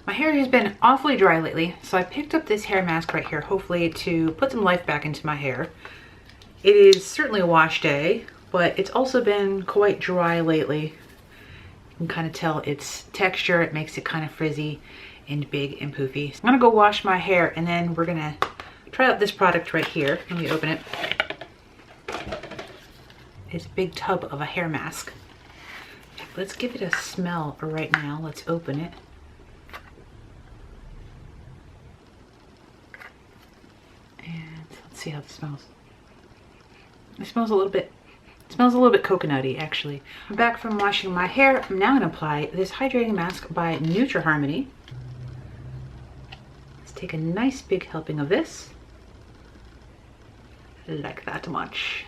My hair has been awfully dry lately, so I picked up this hair mask right here, hopefully to put some life back into my hair. It is certainly a wash day, but it's also been quite dry lately. You can kind of tell its texture. It makes it kind of frizzy and big and poofy. So I'm gonna go wash my hair and then we're gonna try out this product right here. Let me open it. It's a big tub of a hair mask. Let's give it a smell right now. Let's open it. And let's see how this smells. It smells a little bit coconutty, actually. I'm back from washing my hair. I'm now gonna apply this hydrating mask by NutraHarmony. Let's take a nice big helping of this. Like that much.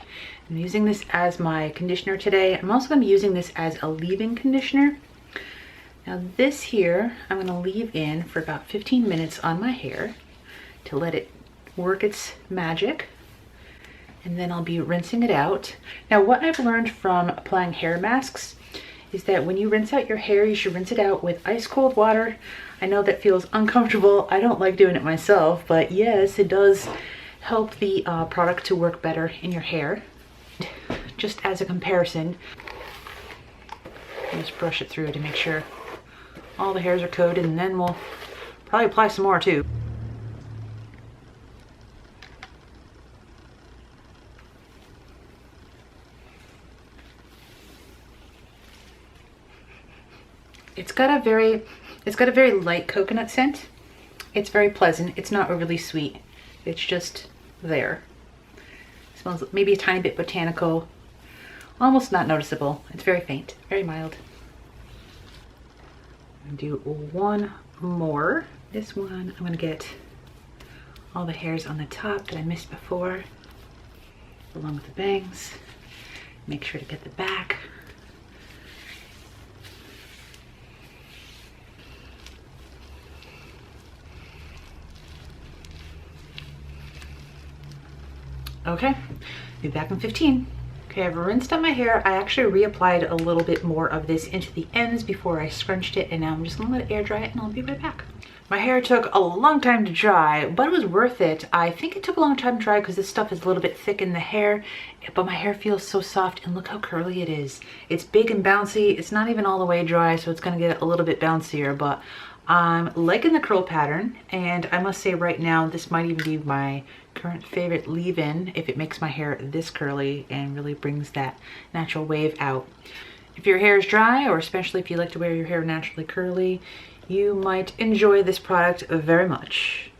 I'm using this as my conditioner today. I'm also gonna be using this as a leave-in conditioner. Now this here, I'm gonna leave in for about 15 minutes on my hair to let it work its magic. And then I'll be rinsing it out. Now what I've learned from applying hair masks is that when you rinse out your hair, you should rinse it out with ice cold water. I know that feels uncomfortable. I don't like doing it myself, but yes, it does help the product to work better in your hair. Just as a comparison, just brush it through to make sure all the hairs are coated, and then we'll probably apply some more too. It's got a very light coconut scent. It's very pleasant. It's not overly sweet. It's just there. It smells maybe a tiny bit botanical, almost not noticeable. It's very faint, very mild. I'm gonna do one more. This one, I'm gonna get all the hairs on the top that I missed before, along with the bangs. Make sure to get the back. Okay, be back in 15. Okay, I've rinsed out my hair. I actually reapplied a little bit more of this into the ends before I scrunched it, and now I'm just gonna let it air dry it and I'll be right back. My hair took a long time to dry, but it was worth it. I think it took a long time to dry because this stuff is a little bit thick in the hair, but my hair feels so soft, and look how curly it is. It's big and bouncy. It's not even all the way dry, so it's gonna get a little bit bouncier, but I'm liking the curl pattern, and I must say right now, this might even be my current favorite leave-in if it makes my hair this curly and really brings that natural wave out. If your hair is dry, or especially if you like to wear your hair naturally curly, you might enjoy this product very much.